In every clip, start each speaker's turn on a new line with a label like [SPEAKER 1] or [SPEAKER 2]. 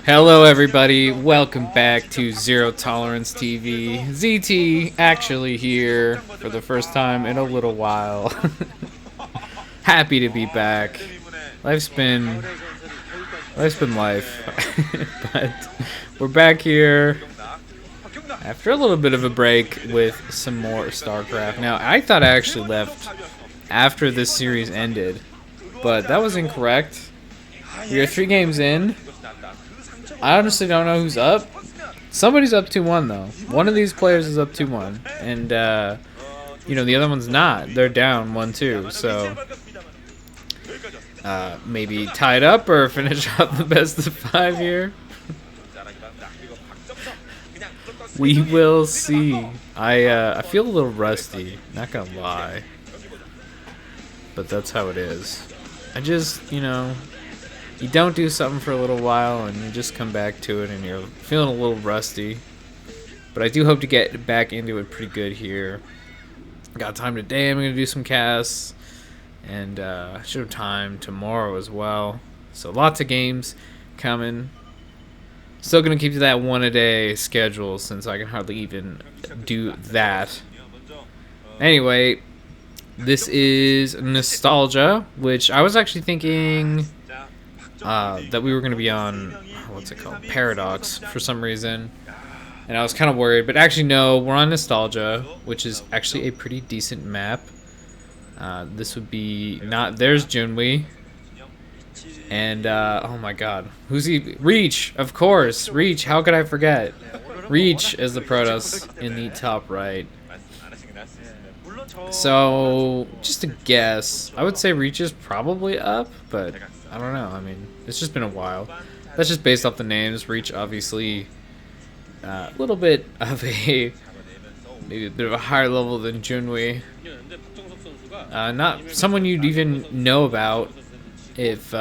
[SPEAKER 1] Hello everybody, welcome back to Zero Tolerance TV. ZT actually here for the first time in a little while. Happy to be back. Life's been life. But we're back here after a little bit of a break with some more StarCraft. Now, I thought I actually left after this series ended, but that was incorrect. We are 3 games in. I honestly don't know who's up. Somebody's up 2-1 though. One of these players is up 2-1, and the other one's not. They're down 1-2. So maybe tied up or finish up the best of 5 here. We will see. I feel a little rusty. Not gonna lie, but that's how it is. I just you don't do something for a little while and you just come back to it and you're feeling a little rusty. But I do hope to get back into it pretty good here. Got time today, I'm going to do some casts. And should have time tomorrow as well. So lots of games coming. Still going to keep to that 1 a day schedule since I can hardly even do that. Anyway, this is Nostalgia, which I was actually thinking that we were going to be on, what's it called, Paradox for some reason, and I was kind of worried, but actually no, we're on Nostalgia, which is actually a pretty decent map. This would be there's Junwi, and oh my god, who's he? Reach, of course, Reach, how could I forget? Reach is the Protoss in the top right. So just a guess, I would say Reach is probably up, but I don't know. I mean, it's just been a while. That's just based off the names. Reach, obviously, a little bit of maybe a bit of a higher level than Junwi. Not someone you'd even know about if,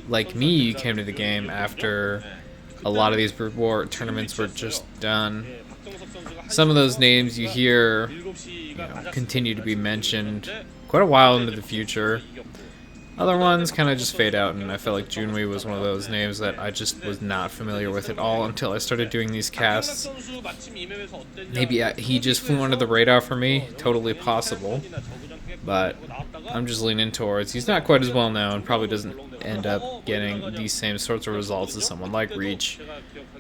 [SPEAKER 1] like me, you came to the game after a lot of these war tournaments were just done. Some of those names you hear, continue to be mentioned quite a while into the future. Other ones kind of just fade out, and I felt like Junwi was one of those names that I just was not familiar with at all until I started doing these casts. Maybe he just flew under the radar for me, totally possible. But I'm just leaning towards he's not quite as well known, probably doesn't end up getting these same sorts of results as someone like Reach,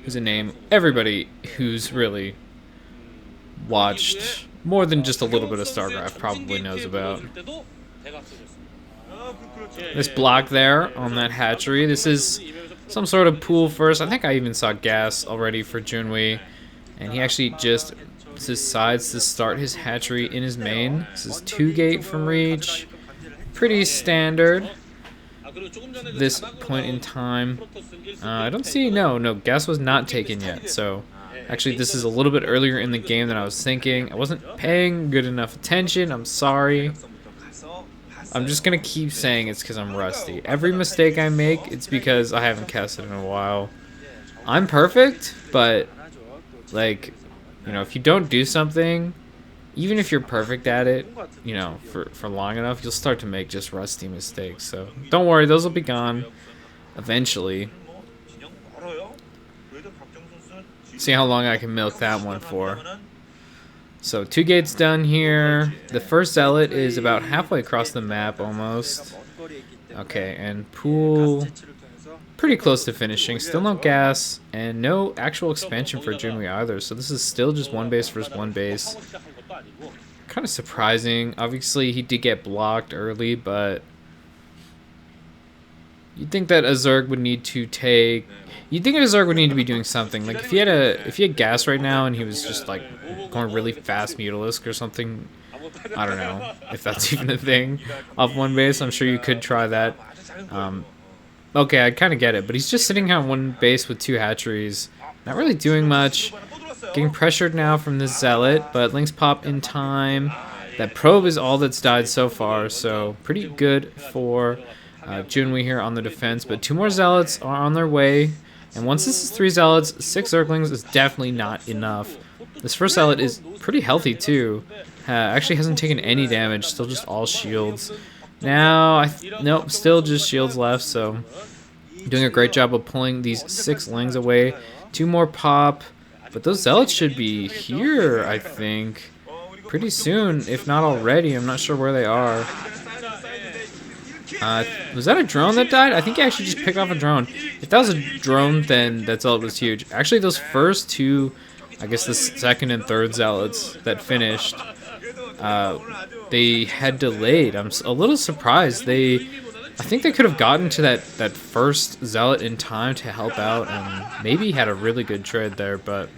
[SPEAKER 1] who's a name everybody who's really watched more than just a little bit of StarCraft probably knows about. This block there on that hatchery, this is some sort of pool first. I think I even saw gas already for Junwi, and he actually just decides to start his hatchery in his main. This is 2-gate from Reach, pretty standard this point in time. I don't see, no, gas was not taken yet, so actually this is a little bit earlier in the game than I was thinking. I wasn't paying good enough attention, I'm sorry. I'm just gonna keep saying it's because I'm rusty. Every mistake I make, it's because I haven't casted in a while. I'm perfect, but like, if you don't do something, even if you're perfect at it, for long enough, you'll start to make just rusty mistakes. So don't worry, those will be gone eventually. See how long I can milk that one for. So 2 gates done here. The first zealot is about halfway across the map almost. Okay, and pool pretty close to finishing. Still no gas and no actual expansion for Junwi either. So this is still just 1 base versus 1 base. Kind of surprising. Obviously he did get blocked early, but you'd think that a Zerg would need to take. You'd think a Zerg would need to be doing something. Like if he had gas right now and he was just like going really fast Mutalisk or something. I don't know if that's even a thing. Off 1 base, I'm sure you could try that. Okay, I kind of get it, but he's just sitting on 1 base with 2 hatcheries. Not really doing much. Getting pressured now from this zealot, but links pop in time. That probe is all that's died so far, so pretty good for Junwi here on the defense. But 2 more zealots are on their way. And once this is 3 zealots, 6 Zerglings is definitely not enough. This first zealot is pretty healthy too. Actually hasn't taken any damage, still just all shields. Now, nope, still just shields left, so Doing a great job of pulling these 6 lings away. 2 more pop. But those zealots should be here, I think. Pretty soon, if not already. I'm not sure where they are. Was that a drone that died? I think he actually just picked off a drone. If that was a drone, then that zealot was huge. Actually, those first 2, I guess the second and third zealots that finished, they had delayed. I'm a little surprised. I think they could have gotten to that first zealot in time to help out and maybe had a really good trade there, but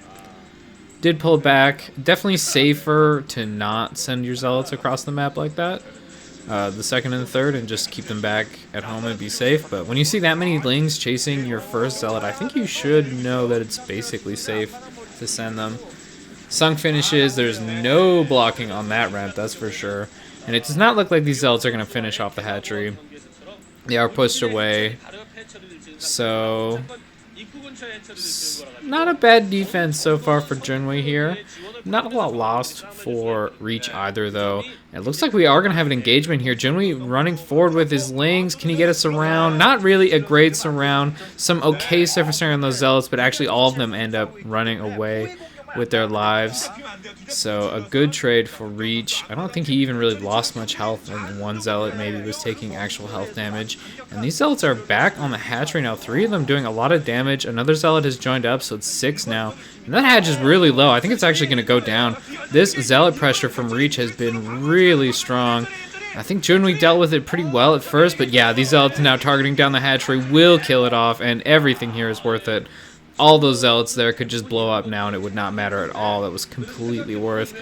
[SPEAKER 1] did pull back. Definitely safer to not send your zealots across the map like that. The second and the third, and just keep them back at home and be safe. But when you see that many lings chasing your first zealot, I think you should know that it's basically safe to send them. Sunk finishes, there's no blocking on that ramp, that's for sure. And it does not look like these zealots are going to finish off the hatchery. They are pushed away. So, not a bad defense so far for Junwi here. Not a lot lost for Reach either, though. It looks like we are going to have an engagement here. Junwi running forward with his lings. Can he get a surround? Not really a great surround. Some okay surface area on those zealots, but actually all of them end up running away with their lives. So a good trade for Reach. I don't think he even really lost much health, and one zealot maybe was taking actual health damage. And these zealots are back on the hatchery now. 3 of them doing a lot of damage. Another zealot has joined up, so it's 6 now. And that hatch is really low. I think it's actually going to go down. This zealot pressure from Reach has been really strong. I think Junwi dealt with it pretty well at first, but yeah, these zealots now targeting down the hatchery will kill it off, and everything here is worth it. All those zealots there could just blow up now and it would not matter at all. That was completely worth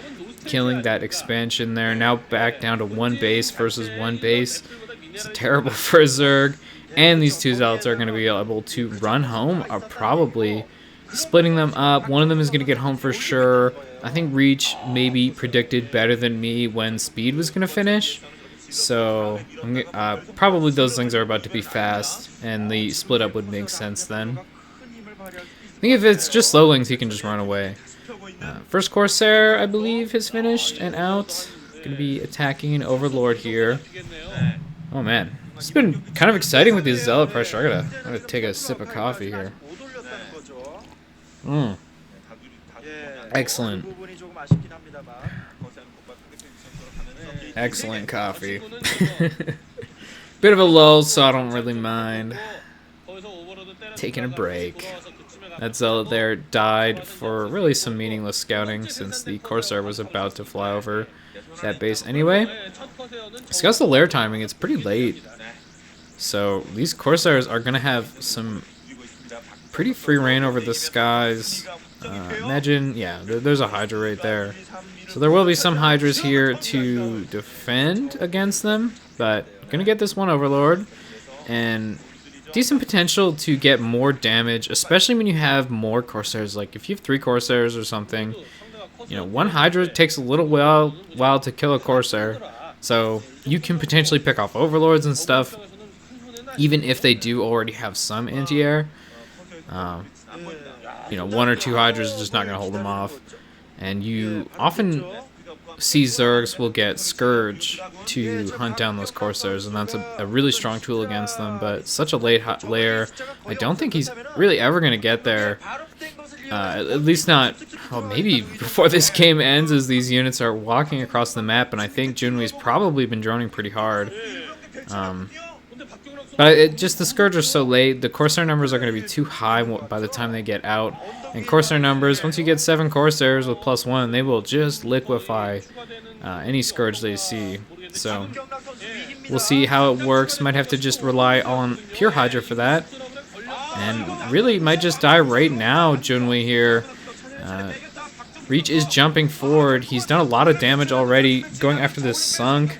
[SPEAKER 1] killing that expansion there. Now back down to 1 base versus 1 base. It's terrible for a Zerg. And these 2 zealots are going to be able to run home, are probably splitting them up. One of them is going to get home for sure. I think Reach maybe predicted better than me when Speed was going to finish. So probably those things are about to be fast and the split up would make sense then. I think if it's just slow lings, he can just run away. First Corsair, I believe, has finished and out. Going to be attacking an Overlord here. Oh man, it's been kind of exciting with these zealot pressure. I gotta take a sip of coffee here. Excellent. Excellent coffee. Bit of a lull, so I don't really mind. Taking a break. That zealot there died for really some meaningless scouting since the Corsair was about to fly over that base anyway. Discuss the lair timing, it's pretty late. So these Corsairs are going to have some pretty free reign over the skies. Imagine, yeah, there's a Hydra right there. So there will be some Hydras here to defend against them, but going to get this one Overlord. And decent potential to get more damage, especially when you have more Corsairs. Like if you have 3 Corsairs or something, you know, 1 Hydra takes a little while to kill a Corsair. So you can potentially pick off Overlords and stuff, even if they do already have some anti-air. You know, 1 or 2 Hydras is just not going to hold them off. And you often see Zergs will get Scourge to hunt down those Corsairs, and that's a really strong tool against them, but such a late lair, I don't think he's really ever going to get there. At least not, well, maybe before this game ends, as these units are walking across the map, and I think Junwi's probably been droning pretty hard. But just the Scourge are so late, the Corsair numbers are going to be too high by the time they get out. And Corsair numbers, once you get 7 Corsairs with +1, they will just liquefy any Scourge they see. So we'll see how it works. Might have to just rely on pure Hydra for that. And really might just die right now, Junwi here. Reach is jumping forward. He's done a lot of damage already going after this Sunk.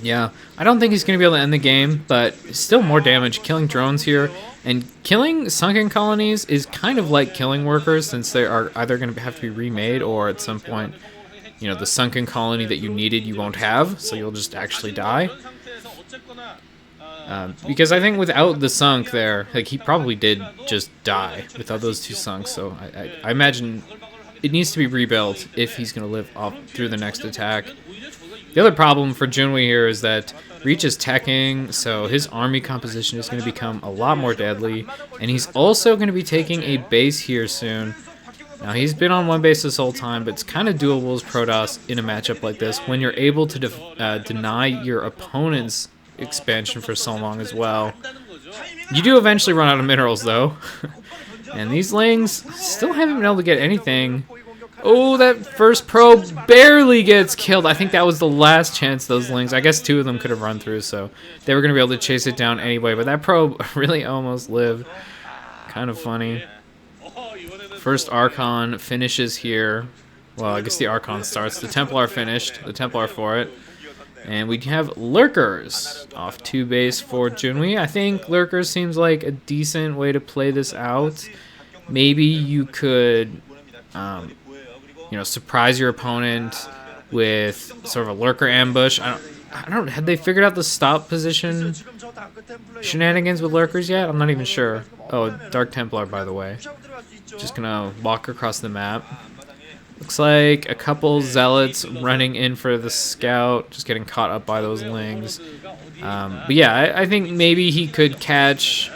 [SPEAKER 1] Yeah, I don't think he's going to be able to end the game, but still more damage. Killing drones here. And killing sunken colonies is kind of like killing workers, since they are either going to have to be remade, or at some point, you know, the sunken colony that you needed you won't have, so you'll just actually die. Because I think without the sunk there, like, he probably did just die without those 2 sunks, so I imagine it needs to be rebuilt if he's going to live up through the next attack. The other problem for Junwi here is that Reach is teching, so his army composition is going to become a lot more deadly, and he's also going to be taking a base here soon. Now, he's been on one base this whole time, but it's kind of doable as Protoss in a matchup like this when you're able to deny your opponent's expansion for so long as well. You do eventually run out of minerals, though. And these Lings still haven't been able to get anything. Oh, that first probe barely gets killed. I think that was the last chance those Lings. I guess 2 of them could have run through, so they were going to be able to chase it down anyway. But that probe really almost lived. Kind of funny. First Archon finishes here. Well, I guess the Archon starts. The Templar finished. The Templar for it. And we have Lurkers off 2 base for Junwi. I think Lurkers seems like a decent way to play this out. Maybe you could, surprise your opponent with sort of a Lurker ambush. I don't. Had they figured out the stop position shenanigans with Lurkers yet? I'm not even sure. Oh, Dark Templar, by the way. Just gonna walk across the map. Looks like a couple Zealots running in for the scout, just getting caught up by those Lings. But yeah, I think maybe he could catch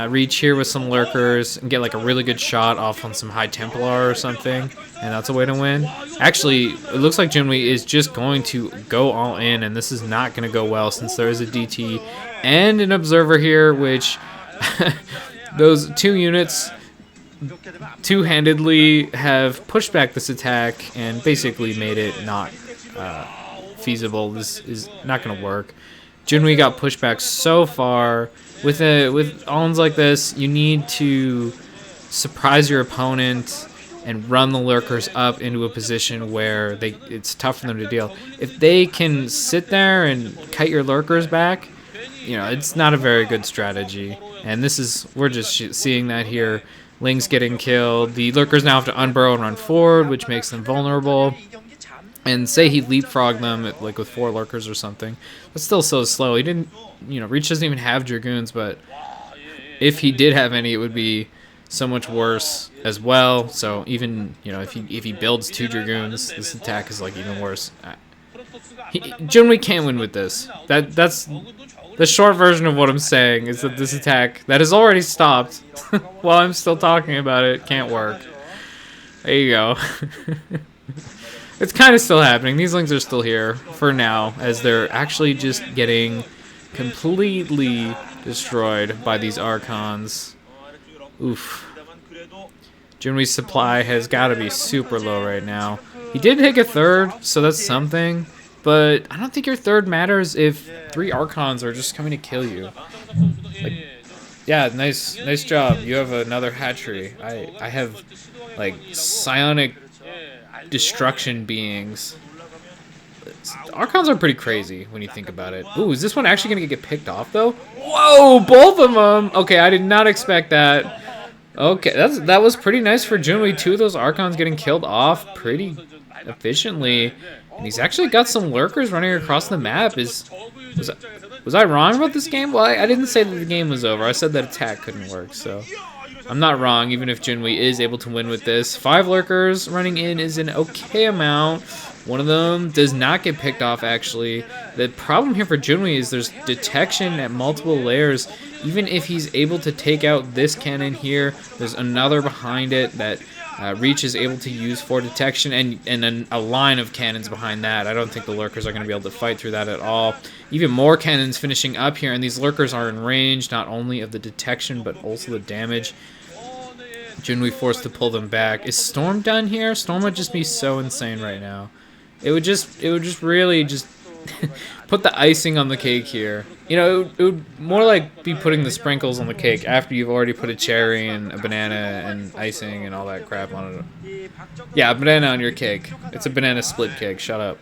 [SPEAKER 1] Reach here with some Lurkers and get like a really good shot off on some High Templar or something, and that's a way to win. Actually, it looks like Junwi is just going to go all in, and this is not going to go well since there is a DT and an Observer here, which those 2 units two-handedly have pushed back this attack and basically made it not feasible. This is not going to work. Junwi got pushed back so far. With Allens like this, you need to surprise your opponent and run the Lurkers up into a position where it's tough for them to deal. If they can sit there and cut your Lurkers back, it's not a very good strategy. And we're just seeing that here. Lings getting killed. The Lurkers now have to unburrow and run forward, which makes them vulnerable. And say he leapfrogged them like with 4 Lurkers or something. That's still so slow. He didn't, Reach doesn't even have Dragoons, but if he did have any, it would be so much worse as well. So even, if he builds 2 Dragoons, this attack is like even worse. Junwi can't win with this. That's the short version of what I'm saying, is that this attack that has already stopped while I'm still talking about it can't work. There you go. It's kind of still happening. These Lings are still here for now, as they're actually just getting completely destroyed by these Archons. Oof. Junwi's supply has got to be super low right now. He did take a 3rd, so that's something. But I don't think your 3rd matters if 3 Archons are just coming to kill you. Like, yeah, nice job. You have another hatchery. I have like psionic destruction beings. Archons are pretty crazy when you think about it. Ooh, is this one actually gonna get picked off though? Whoa, both of them. Okay, I did not expect that. Okay, that was pretty nice for Junwi. 2 of those Archons getting killed off pretty efficiently. And he's actually got some Lurkers running across the map. Was I wrong about this game? Well, I didn't say that the game was over. I said that attack couldn't work, so I'm not wrong, even if Junwi is able to win with this. 5 Lurkers running in is an okay amount. One of them does not get picked off, actually. The problem here for Junwi is there's detection at multiple layers. Even if he's able to take out this cannon here, there's another behind it that Reach is able to use for detection, and then a line of cannons behind that. I don't think the Lurkers are going to be able to fight through that at all. Even more cannons finishing up here, and these Lurkers are in range not only of the detection but also the damage. Junwi forced to pull them back. Is Storm done here? Storm would just be so insane right now. It would just really just put the icing on the cake here. It would more like be putting the sprinkles on the cake after you've already put a cherry and a banana and icing and all that crap on it. Yeah, a banana on your cake. It's a banana split cake. Shut up.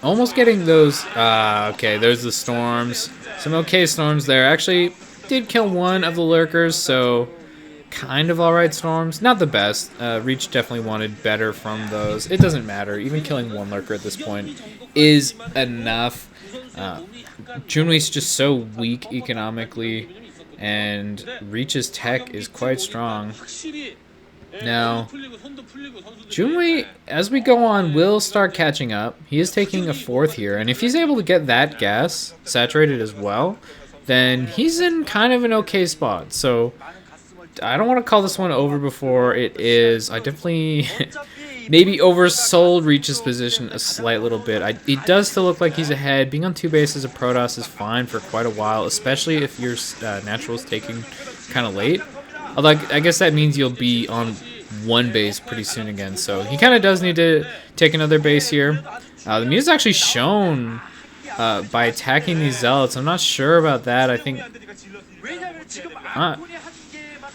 [SPEAKER 1] Almost getting those. Okay, there's the storms. Some okay storms there. Actually, did kill one of the Lurkers, so kind of alright storms. Not the best. Reach definitely wanted better from those. It doesn't matter. Even killing one Lurker at this point is enough. Junwi's just so weak economically, and Reach's tech is quite strong. Now, Junwi, as we go on, will start catching up. He is taking a fourth here, and if he's able to get that gas saturated as well, then he's in kind of an okay spot. So, I don't want to call this one over before it is. I definitely maybe oversold Reach's position a slight little bit. It does still look like he's ahead. Being on 2 bases of Protoss is fine for quite a while, especially if your natural is taking kind of late. Although I guess that means you'll be on 1 base pretty soon again. So he kind of does need to take another base here. The muta's actually shown by attacking these zealots. I'm not sure about that. I think...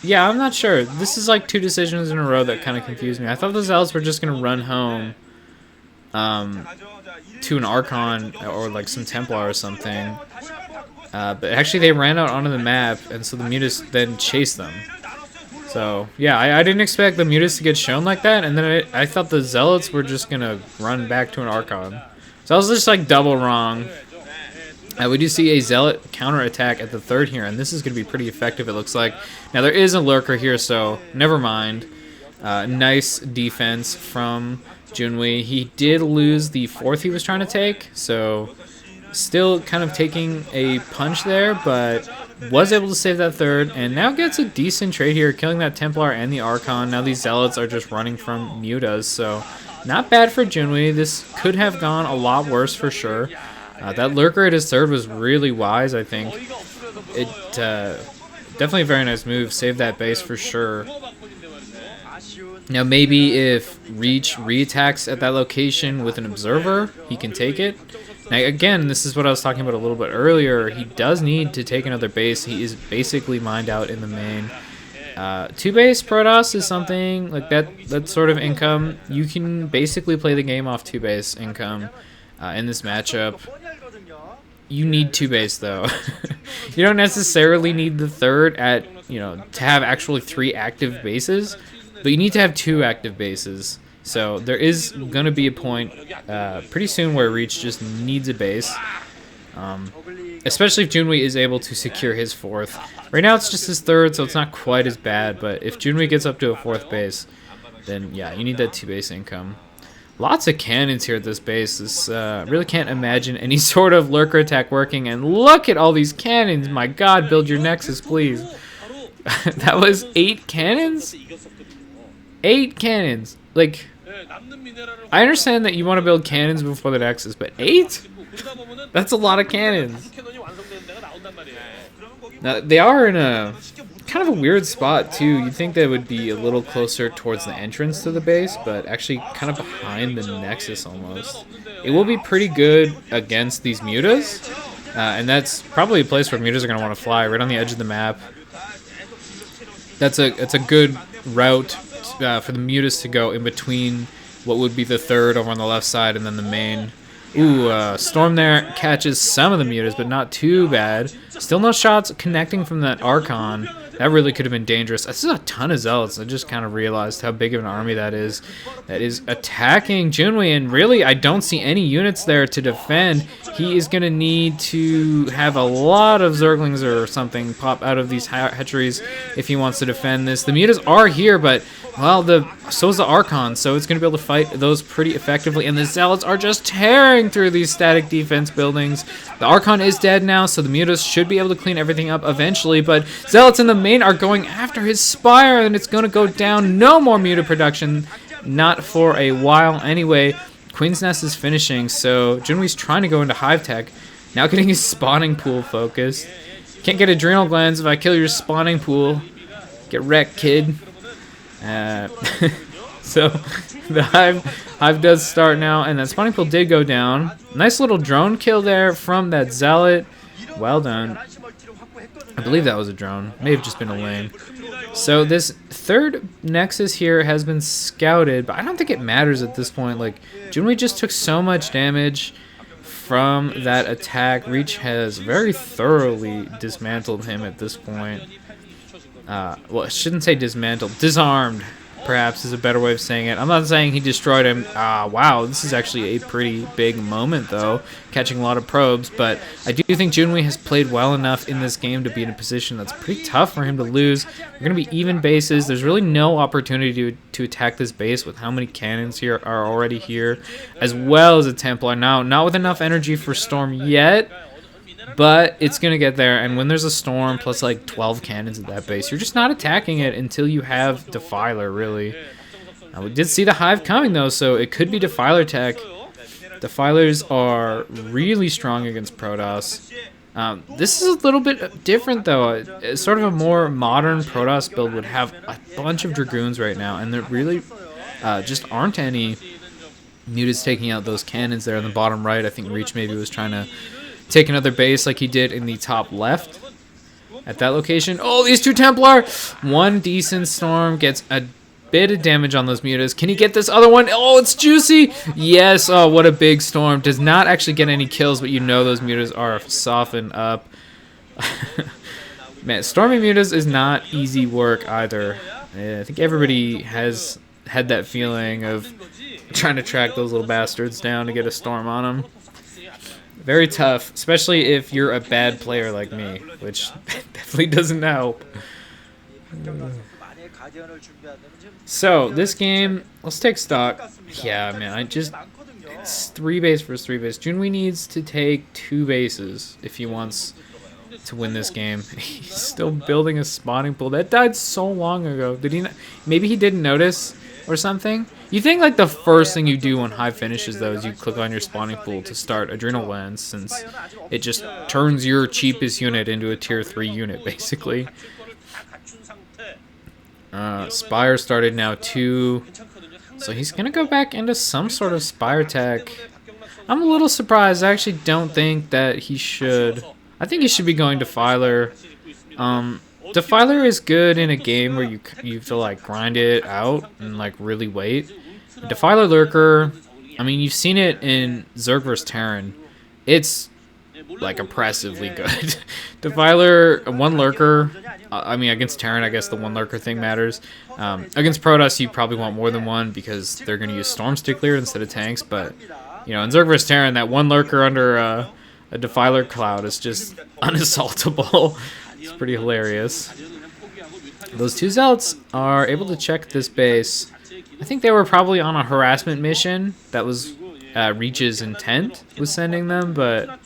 [SPEAKER 1] yeah, I'm not sure. This is like 2 decisions in a row that kind of confused me. I thought the zealots were just going to run home to an Archon or like some Templar or something. But actually they ran out onto the map, and so the mutas then chased them. So, yeah, I didn't expect the mutas to get shown like that, and then I thought the zealots were just going to run back to an Archon. So I was just like double wrong. We do see a zealot counterattack at the 3rd here, and this is going to be pretty effective, it looks like. Now, there is a lurker here, so never mind. Nice defense from Junwi. He did lose the 4th he was trying to take, so still kind of taking a punch there, but was able to save that 3rd, and now gets a decent trade here, killing that Templar and the Archon. Now these zealots are just running from mutas, so not bad for Junwi. This could have gone a lot worse for sure. That lurker at his 3rd was really wise, I think. It definitely a very nice move. Saved that base for sure. Now maybe if Reach reattacks at that location with an observer, he can take it. Now again, this is what I was talking about a little bit earlier. He does need to take another base. He is basically mined out in the main. 2 base Protoss is something like that sort of income. You can basically play the game off 2 base income in this matchup. You need 2 base though. You don't necessarily need the 3rd at, to have actually 3 active bases, but you need to have 2 active bases. So there is going to be a point pretty soon where Reach just needs a base. Especially if Junwi is able to secure his 4th. Right now it's just his 3rd, so it's not quite as bad, but if Junwi gets up to a 4th base, then yeah, you need that 2 base income. Lots of cannons here at this base. This really can't imagine any sort of lurker attack working, and look at all these cannons. My god, build your Nexus, please. That was 8 cannons? 8 cannons. Like, I understand that you want to build cannons before the Nexus, but 8? That's a lot of cannons. Now, they are in a kind of a weird spot, too. You'd think they would be a little closer towards the entrance to the base, but actually kind of behind the Nexus almost. It will be pretty good against these mutas, and that's probably a place where mutas are going to want to fly, right on the edge of the map. That's a good route for the mutas to go in between what would be the 3rd over on the left side and then the main. Ooh, Storm there catches some of the mutas, but not too bad. Still no shots connecting from that Archon. That really could have been dangerous. This is a ton of zealots. I just kind of realized how big of an army that is attacking Junwi, and really I don't see any units there to defend. He is going to need to have a lot of Zerglings or something pop out of these hatcheries if he wants to defend this. The mutas are here, but well, so's the Archon, so it's going to be able to fight those pretty effectively, and the zealots are just tearing through these static defense buildings. The Archon is dead now, so the mutas should be able to clean everything up eventually, but zealots in the main are going after his spire, and it's going to go down. No more muta production, not for a while anyway. Queen's Nest is finishing, so Junwi's trying to go into Hive Tech, now getting his spawning pool focused. Can't get adrenal glands if I kill your spawning pool. Get wrecked, kid. So the Hive does start now, and that spawning pool did go down. Nice little drone kill there from that zealot. Well done. I believe that was a drone. May have just been a lane. So this 3rd Nexus here has been scouted, but I don't think it matters at this point. Like, Junwi just took so much damage from that attack. Reach has very thoroughly dismantled him at this point. Well, I shouldn't say dismantled. Disarmed. perhaps is a better way of saying it. I'm not saying he destroyed him. Wow, this is actually a pretty big moment, though, catching a lot of probes. But I do think Junwi has played well enough in this game to be in a position that's pretty tough for him to lose. We're going to be even bases. There's really no opportunity to attack this base with how many cannons here are already here, as well as a Templar. Now, not with enough energy for Storm yet, but it's going to get there, and when there's a Storm plus like 12 cannons at that base, you're just not attacking it until you have Defiler, really. We did see the Hive coming, though, so it could be Defiler tech. Defilers are really strong against Protoss. This is a little bit different, though. It's sort of a more modern Protoss build would have a bunch of Dragoons right now, and there really just aren't any mutas taking out those cannons there in the bottom right. I think Reach maybe was trying to take another base like he did in the top left at that location. Oh, these two Templar! One decent Storm gets a bit of damage on those mutas. Can he get this other one? Oh, it's juicy! Yes, oh, what a big Storm. Does not actually get any kills, but you know those mutas are softened up. Man, storming mutas is not easy work either. I think everybody has had that feeling of trying to track those little bastards down to get a Storm on them. Very tough, especially if you're a bad player like me, which definitely doesn't help. So, this game, let's take stock. Yeah, man, it's 3 base versus 3 base. Junwi needs to take 2 bases if he wants to win this game. He's still building a spawning pool. That died so long ago. Did he not? Maybe he didn't notice or something? You think like the first thing you do when Hive finishes, though, is you click on your spawning pool to start Adrenal Lens, since it just turns your cheapest unit into a tier 3 unit, basically. Spire started now too, so he's gonna go back into some sort of Spire tech. I'm a little surprised. I actually don't think that he should. I think he should be going Defiler. Defiler is good in a game where you have to like grind it out and like really wait. Defiler Lurker, I mean, you've seen it in Zerg vs Terran. It's like oppressively good. Defiler, 1 Lurker. I mean, against Terran, I guess the 1 Lurker thing matters. Against Protoss, you probably want more than 1 because they're going to use Storm Stickler instead of tanks. But you know, in Zerg vs Terran, that 1 Lurker under a Defiler cloud is just unassaultable. It's pretty hilarious. Those 2 Zealots are able to check this base. I think they were probably on a harassment mission. That was Reach's intent was sending them, but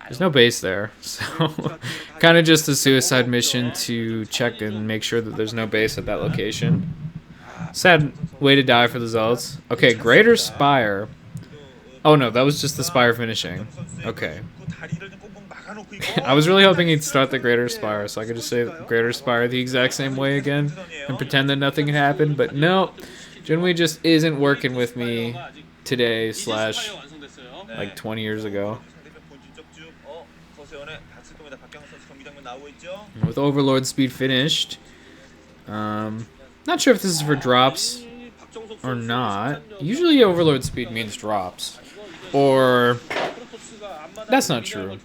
[SPEAKER 1] there's no base there. So kind of just a suicide mission to check and make sure that there's no base at that location. Sad way to die for the Zealots. Okay, Greater Spire. Oh no, that was just the Spire finishing. Okay. I was really hoping he'd start the Greater Spire so I could just say Greater Spire the exact same way again and pretend that nothing had happened, but no. Junwi just isn't working with me today / like 20 years ago. With Overlord speed finished. Not sure if this is for drops or not. Usually Overlord speed means drops. Or that's not true.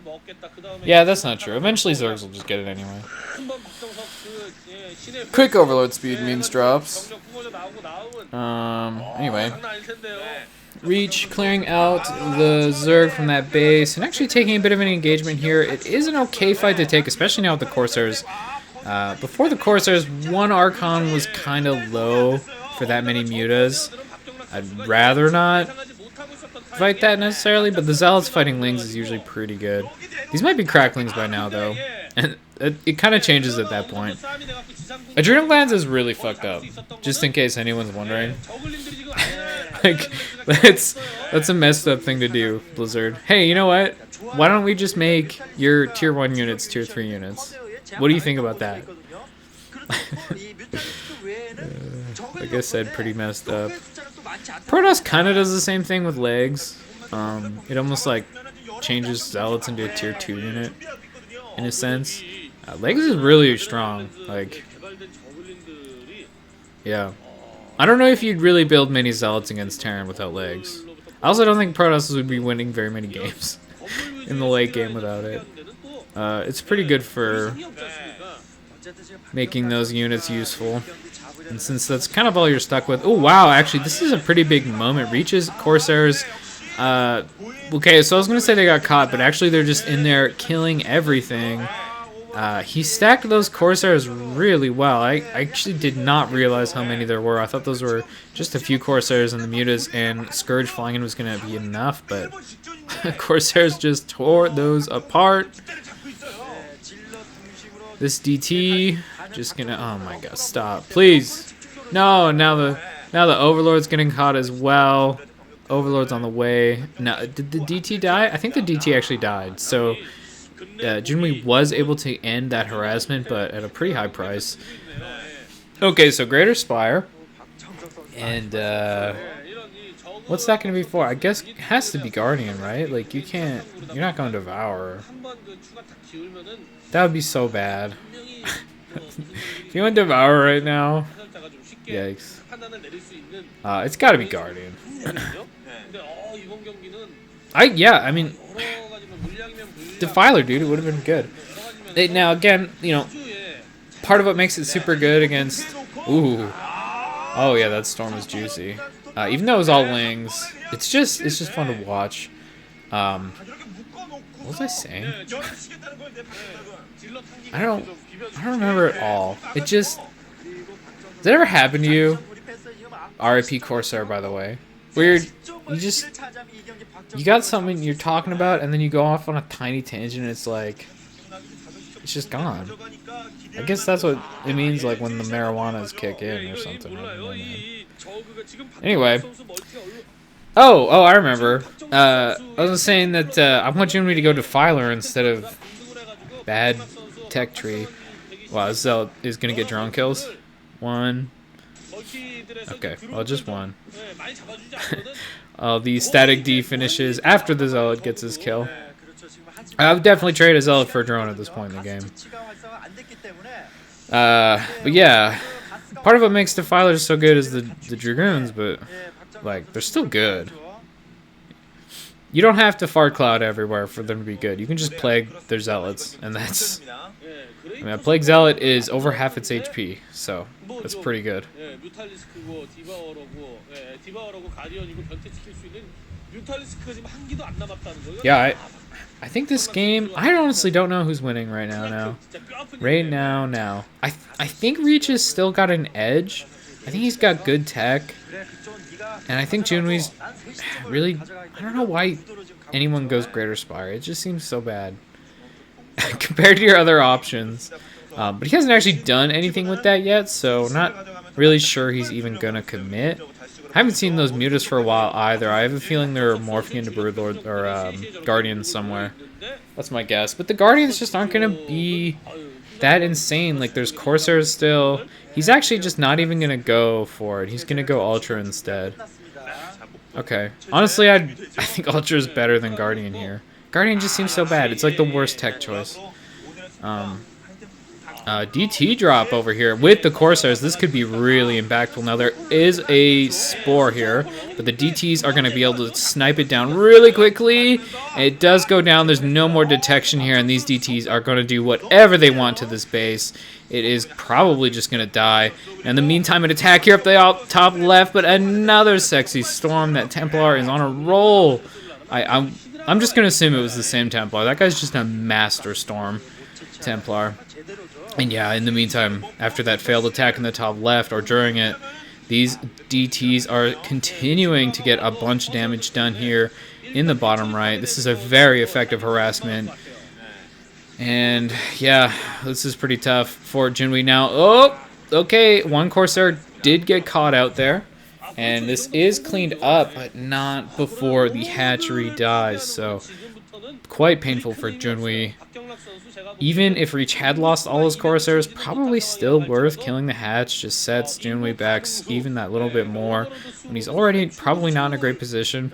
[SPEAKER 1] Yeah, that's not true. Eventually Zergs will just get it anyway. Quick Overload speed means drops. Anyway. Reach clearing out the Zerg from that base and actually taking a bit of an engagement here. It is an okay fight to take, especially now with the Corsairs. Before the Corsairs, 1 Archon was kind of low for that many mutas. I'd rather not fight that necessarily, but the Zealots fighting Lings is usually pretty good. These might be cracklings by now, though, and it kind of changes at that point. Adrenal Glands is really fucked up, just in case anyone's wondering. Like, that's a messed up thing to do, Blizzard. Hey, you know what? Why don't we just make your tier 1 units tier 3 units? What do you think about that? Like I said, pretty messed up. Protoss kind of does the same thing with legs. It almost like changes Zealots into a tier 2 unit in a sense. Legs is really strong. Like, yeah. I don't know if you'd really build many Zealots against Terran without legs. I also don't think Protoss would be winning very many games in the late game without it. It's pretty good for making those units useful. And since that's kind of all you're stuck with... Oh, wow, actually, this is a pretty big moment. Reaches, Corsairs... okay, so I was going to say they got caught, but actually they're just in there killing everything. He stacked those Corsairs really well. I actually did not realize how many there were. I thought those were just a few Corsairs and the Mutas, and Scourge flying in was going to be enough, but Corsairs just tore those apart. This DT just gonna... Oh my god, stop. Please. No, now the Overlord's getting caught as well. Overlord's on the way. Now, did the DT die? I think the DT actually died, so... Junwi was able to end that harassment, but at a pretty high price. Okay, so Greater Spire. And, what's that going to be for? I guess it has to be Guardian, right? Like, you can't... You're not going to Devour. That would be so bad. If you want Devour right now... Yikes. It's got to be Guardian. Yeah, I mean... Defiler, dude, it would have been good. Now, again, you know, part of what makes it super good against... Ooh. Oh, yeah, that Storm is juicy. Even though it was all wings, it's just fun to watch. What was I saying? I don't remember at all. It just... Does that ever happen to you? RIP Corsair, by the way. Weird. You got something you're talking about, and then you go off on a tiny tangent, and it's like... It's just gone. I guess that's what it means, like, when the marijuanas kick in or something. Anyway. Oh, I remember. I was saying that I want Junwi to go Defiler instead of bad tech tree. Wow, Zealot is going to get drone kills. One. Okay, well, just one. The static D finishes after the Zealot gets his kill. I would definitely trade a Zealot for a drone at this point in the game. But yeah, part of what makes Defilers so good is the Dragoons, but like they're still good. You don't have to fart cloud everywhere for them to be good. You can just plague their Zealots, and that's... I mean, a Plague Zealot is over half its HP, so that's pretty good. Yeah, I think this game... I honestly don't know who's winning right now. I think Reach has still got an edge. I think he's got good tech. And I think Junwi's really... I don't know why anyone goes Greater Spire. It just seems so bad. Compared to your other options. But he hasn't actually done anything with that yet, so not really sure he's even going to commit. I haven't seen those Mutas for a while either. I have a feeling they're morphing into Broodlord or Guardians somewhere. That's my guess. But the Guardians just aren't going to be that insane. Like, there's Corsairs still. He's actually just not even going to go for it. He's going to go Ultra instead. Okay. Honestly, I think Ultra is better than Guardian here. Guardian just seems so bad. It's like the worst tech choice. DT drop over here with the Corsairs. This could be really impactful. Now, there is a Spore here, but the DTs are going to be able to snipe it down really quickly. It does go down. There's no more detection here, and these DTs are going to do whatever they want to this base. It is probably just going to die. In the meantime, an attack here up the top left, but another sexy Storm. That Templar is on a roll. I'm just going to assume it was the same Templar. That guy's just a master Storm Templar. And yeah, in the meantime, after that failed attack in the top left or during it, these DTs are continuing to get a bunch of damage done here in the bottom right. This is a very effective harassment. And yeah, this is pretty tough for Junwi now. Oh, okay, one Corsair did get caught out there. And this is cleaned up, but not before the hatchery dies. So quite painful for Junwi. Even if Reach had lost all his Corsairs, probably still worth killing the hatch. Just sets Junwi back even that little bit more when he's already probably not in a great position.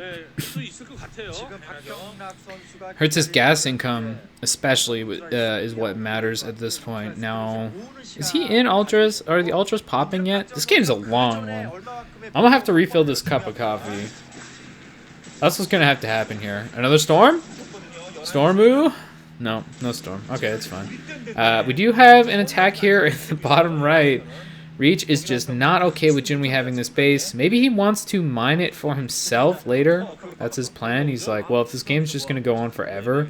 [SPEAKER 1] Hurts his gas income, especially, is what matters at this point. Now, is he in Ultras? Are the Ultras popping yet? This game's a long one. I'm gonna have to refill this cup of coffee. That's what's gonna have to happen here. Another Storm? Stormu? No, no storm. Okay, that's fine. We do have an attack here in the bottom right. Reach is just not okay with Junwi having this base. Maybe he wants to mine it for himself later. That's his plan. He's like, well, if this game's just going to go on forever,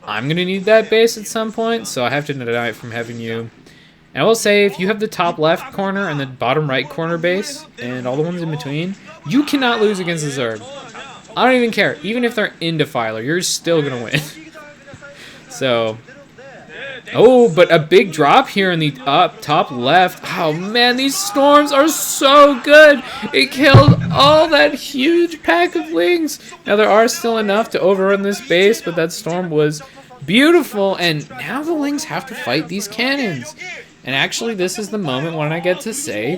[SPEAKER 1] I'm going to need that base at some point, so I have to deny it from having you. And I will say, if you have the top left corner and the bottom right corner base, and all the ones in between, you cannot lose against the Zerg. I don't even care. Even if they're in Defiler, you're still going to win. So, oh, but a big drop here in the top left. Oh, man, these storms are so good. It killed all that huge pack of lings. Now, there are still enough to overrun this base, but that storm was beautiful. And now the lings have to fight these cannons. And actually, this is the moment when I get to say,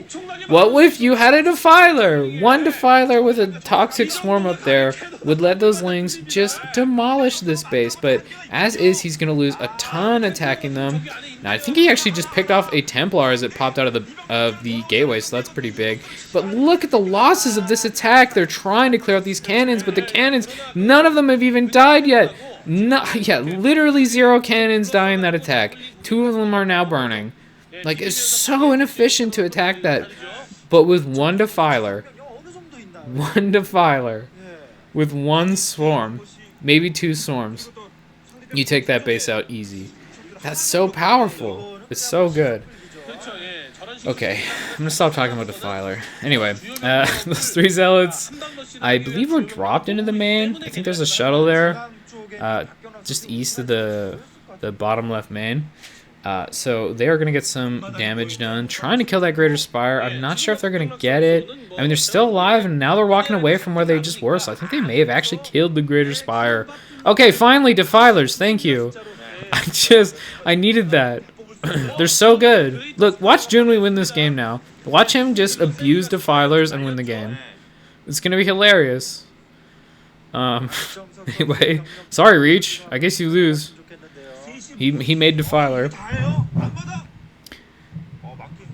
[SPEAKER 1] what if you had a Defiler? One Defiler with a toxic swarm up there would let those lings just demolish this base. But as is, he's going to lose a ton attacking them. Now, I think he actually just picked off a Templar as it popped out of the gateway, so that's pretty big. But look at the losses of this attack. They're trying to clear out these cannons, but the cannons, none of them have even died yet. No, yeah, literally 0 cannons die in that attack. 2 of them are now burning. Like, it's so inefficient to attack that. But with one Defiler, with one swarm, maybe 2 swarms, you take that base out easy. That's so powerful. It's so good. Okay, I'm going to stop talking about Defiler. Anyway, those 3 Zealots, I believe, were dropped into the main. I think there's a shuttle there, just east of the bottom left main. So they are going to get some damage done, trying to kill that Greater Spire. I'm not sure if they're going to get it. I mean, they're still alive, and now they're walking away from where they just were, so I think they may have actually killed the Greater Spire. Okay, finally, Defilers, thank you. I needed that. They're so good. Look, watch Junwi win this game now. Watch him just abuse Defilers and win the game. It's going to be hilarious. Anyway, sorry, Reach. I guess you lose. He made Defiler.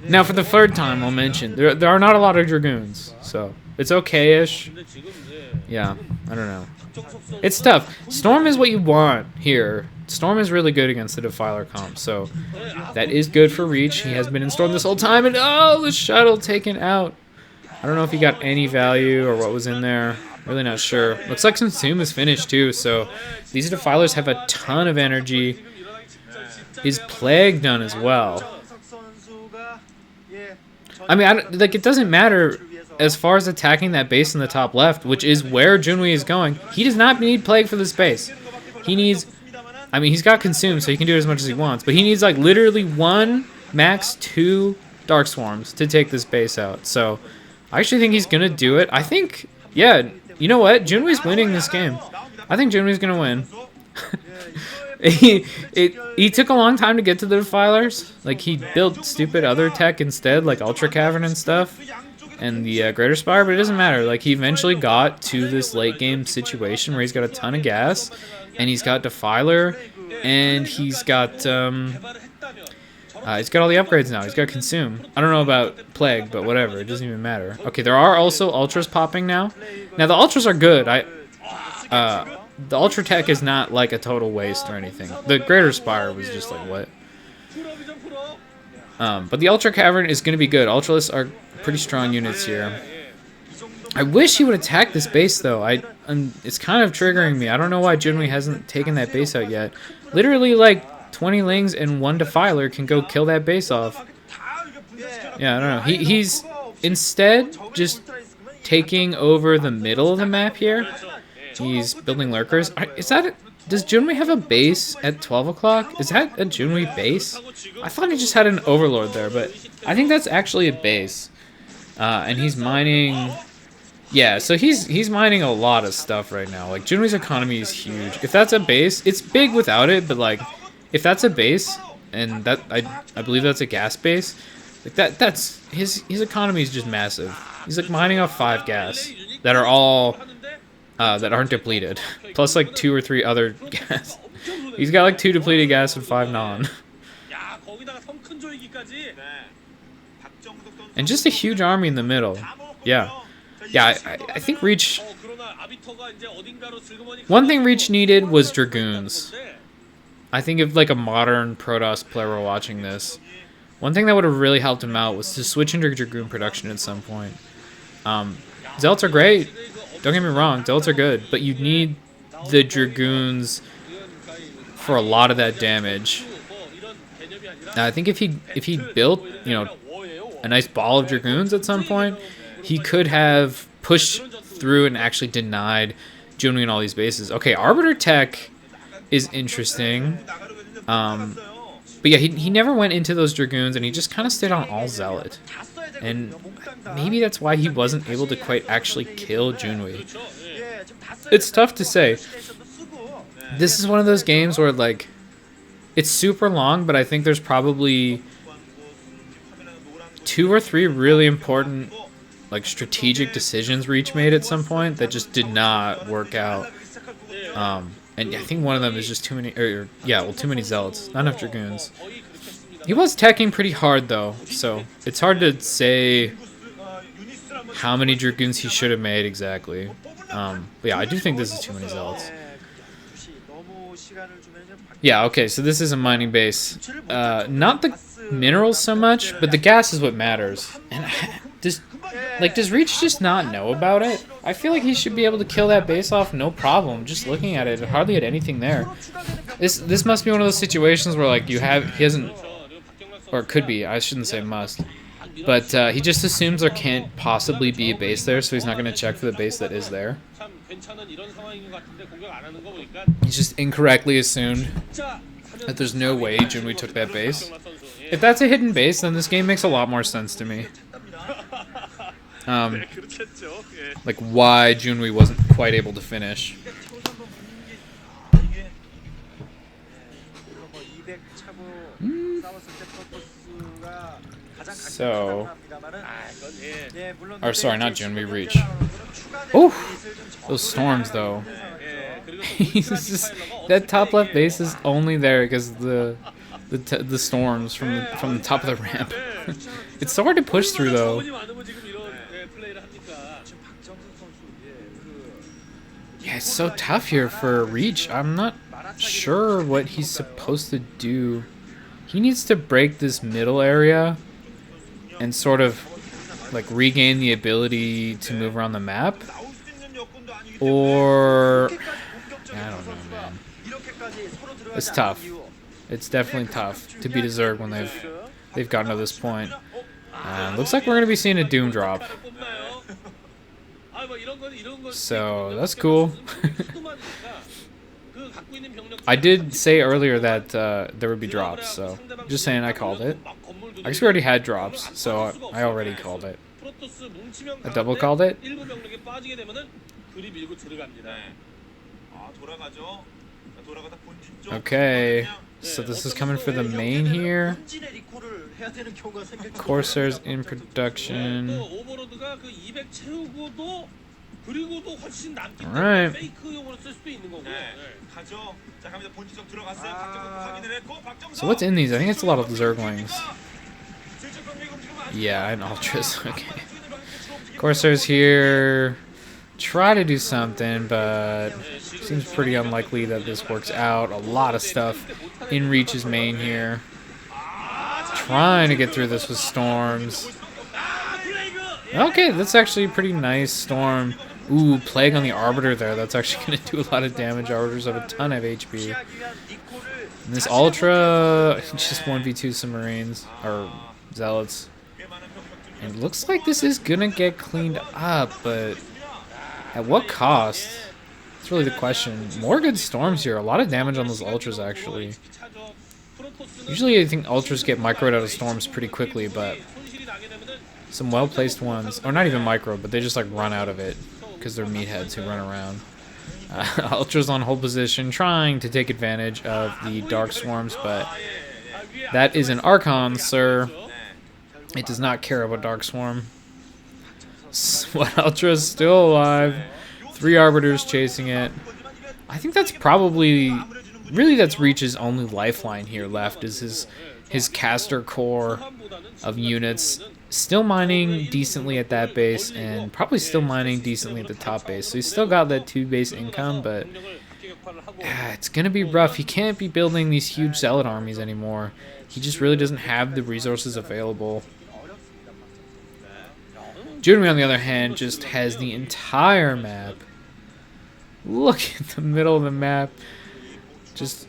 [SPEAKER 1] Now, for the 3rd time, I'll mention, there are not a lot of Dragoons, so it's okay-ish. Yeah, I don't know. It's tough. Storm is what you want here. Storm is really good against the Defiler comp, so that is good for Reach. He has been in Storm this whole time, and oh, the shuttle taken out. I don't know if he got any value or what was in there. Really not sure. Looks like Consume is finished, too, so these Defilers have a ton of energy. Is Plague done as well? I mean, like, it doesn't matter as far as attacking that base in the top left, which is where Junwi is going. He does not need Plague for this base. He needs... I mean, he's got Consume, so he can do it as much as he wants, but he needs, like, literally 1, max 2 Dark Swarms to take this base out. So, I actually think he's going to do it. I think, yeah, you know what? Junwi's winning this game. I think Junwi's going to win. He took a long time to get to the Defilers. Like, he built stupid other tech instead, like Ultra Cavern and stuff, and the Greater Spire, but it doesn't matter. Like, he eventually got to this late game situation where he's got a ton of gas, and he's got Defiler, and he's got all the upgrades now. He's got Consume. I don't know about Plague, but whatever. It doesn't even matter. Okay, there are also Ultras popping now. Now, the Ultras are good. The Ultra Tech is not like a total waste or anything. The Greater Spire was just like, what? But the Ultra Cavern is going to be good. Ultralists are pretty strong units here. I wish he would attack this base, though. It's kind of triggering me. I don't know why Junwi hasn't taken that base out yet. Literally, like, 20 Lings and 1 Defiler can go kill that base off. Yeah, I don't know. He's instead just taking over the middle of the map here. He's building lurkers. Does Junwi have a base at 12 o'clock? Is that a Junwi base? I thought he just had an Overlord there, but I think that's actually a base. And he's mining... Yeah, so he's mining a lot of stuff right now. Like, Junwi's economy is huge. If that's a base, it's big without it, but, like, if that's a base, and that I believe that's a gas base, like, that's... His economy is just massive. He's, like, mining off 5 gas that are all... that aren't depleted. Plus, like, 2 or 3 other gas. He's got, like, 2 depleted gas and 5 non. And just a huge army in the middle. Yeah. Yeah, I think Reach... One thing Reach needed was Dragoons. I think if like a modern Protoss player were watching this, one thing that would have really helped him out was to switch into Dragoon production at some point. Zealots are great. Don't get me wrong, Zealots are good, but you need the Dragoons for a lot of that damage. I think if he built, a nice ball of Dragoons at some point, he could have pushed through and actually denied Junwi and all these bases. Okay, Arbiter Tech is interesting. But yeah, he never went into those Dragoons, and he just kind of stayed on all Zealot. And maybe that's why he wasn't able to quite actually kill Junwi. It's tough to say. This is one of those games where, like, it's super long, but I think there's probably 2 or 3 really important, like, strategic decisions Reach made at some point that just did not work out. And I think one of them is just too many, too many Zealots, not enough Dragoons. He was teching pretty hard though, so it's hard to say how many Dragoons he should have made exactly. But yeah, I do think this is too many Zealots. Yeah, okay, so this is a mining base. Not the minerals so much, but the gas is what matters. And does Reach just not know about it? I feel like he should be able to kill that base off no problem. Just looking at it, it hardly had anything there. This must be one of those situations where like he hasn't, or it could be. I shouldn't say must, but he just assumes there can't possibly be a base there, so he's not going to check for the base that is there. He's just incorrectly assumed that there's no way Junwi took that base. If that's a hidden base, then this game makes a lot more sense to me. Like why Junwi wasn't quite able to finish. So, or sorry, not Junwi, Reach. Oh, those storms though. That top left base is only there because the storms from the top of the ramp. It's so hard to push through though. Yeah, it's so tough here for Reach. I'm not sure what he's supposed to do. He needs to break this middle area and sort of like regain the ability to move around the map. Or I don't know, man. It's tough. It's definitely tough to beat a Zerg when they've gotten to this point. Looks like we're gonna be seeing a Doom drop. So that's cool. I did say earlier that there would be drops, so just saying I called it. I guess we already had drops, so I already called it. I double called it. Okay, so this is coming for the main here. Corsairs in production. Alright. So what's in these? I think it's a lot of Zerglings. Yeah, and Ultras. Okay. Corsairs here. Try to do something, but seems pretty unlikely that this works out. A lot of stuff in Reach's main here. Trying to get through this with storms. Okay, that's actually a pretty nice storm. Ooh, Plague on the Arbiter there. That's actually going to do a lot of damage. Arbiters have a ton of HP. And this Ultra, just 1v2 Submarines, or Zealots. And it looks like this is going to get cleaned up, but at what cost? That's really the question. More good storms here. A lot of damage on those Ultras, actually. Usually I think Ultras get microed out of storms pretty quickly, but some well-placed ones, or not even micro, but they just like run out of it because they're meatheads who run around. Ultras on hold position, trying to take advantage of the Dark Swarms, but that is an Archon, sir. It does not care about Dark Swarm. What Ultra's still alive. 3 Arbiters chasing it. I think that's probably... Really, that's Reach's only lifeline here left, is his caster core of units. Still mining decently at that base, and probably still mining decently at the top base. So he's still got that 2 base income, but It's gonna be rough. He can't be building these huge zealot armies anymore. He just really doesn't have the resources available. Junwi, on the other hand, just has the entire map. Look at the middle of the map. Just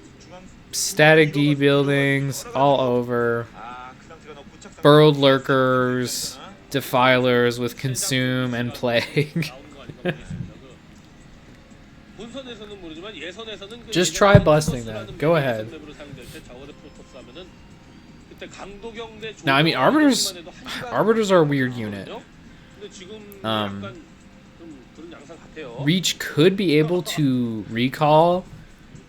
[SPEAKER 1] static D buildings all over. Burrowed lurkers, defilers with consume and plague. Just try busting that. Go ahead. Now, I mean, arbiters are a weird unit. Reach could be able to recall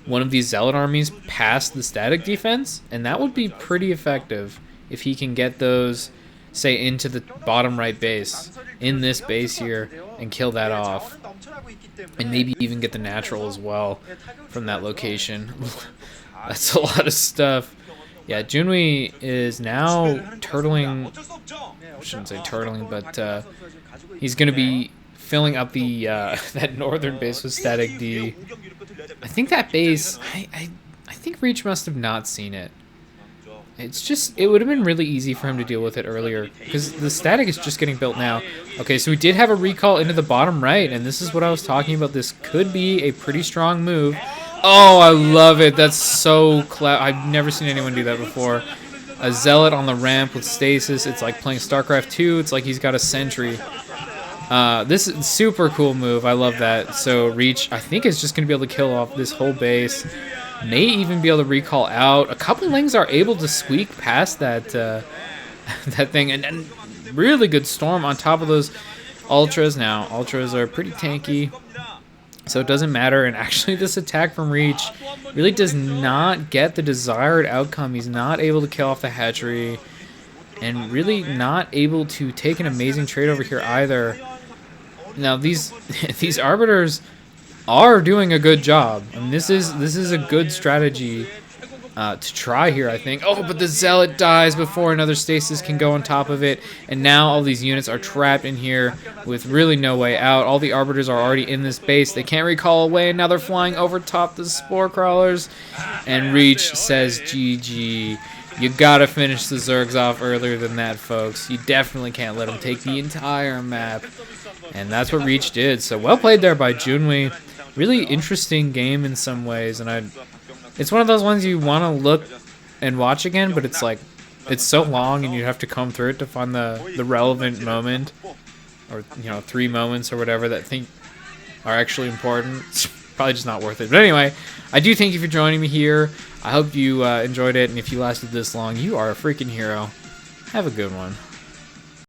[SPEAKER 1] one of these zealot armies past the static defense, and that would be pretty effective if he can get those, say, into the bottom right base, in this base here, and kill that off. And maybe even get the natural as well from that location. That's a lot of stuff. Yeah, Junwi is now turtling. I shouldn't say turtling, but he's going to be filling up the that northern base with static D. I think that base, I think Reach must have not seen it. It's just, it would have been really easy for him to deal with it earlier, because the static is just getting built now. Okay, so we did have a recall into the bottom right, and this is what I was talking about. This could be a pretty strong move. Oh, I love it. That's so clever. I've never seen anyone do that before. A zealot on the ramp with stasis. It's like playing StarCraft 2. It's like he's got a sentry. This is a super cool move. I love that. So Reach, I think, is just going to be able to kill off this whole base. May even be able to recall out. A couple lings are able to squeak past that that thing, and really good storm on top of those ultras. Now ultras are pretty tanky, so it doesn't matter. And actually, this attack from Reach really does not get the desired outcome. He's not able to kill off the hatchery, and really not able to take an amazing trade over here either. Now these these arbiters are doing a good job. I mean, this is a good strategy to try here, I think. Oh, but the zealot dies before another stasis can go on top of it, and now all these units are trapped in here with really no way out. All the arbiters are already in this base. They can't recall away, and now they're flying over top the spore crawlers. And Reach says GG. You gotta finish the Zergs off earlier than that, folks. You definitely can't let them take the entire map. And that's what Reach did. So well played there by Junwi. Really interesting game in some ways, and it's one of those ones you want to look and watch again, but it's like, it's so long and you have to comb through it to find the relevant moment, or 3 moments or whatever that think are actually important. It's probably just not worth it. But anyway, I do thank you for joining me here. I hope you enjoyed it, and if you lasted this long, you are a freaking hero. Have a good one.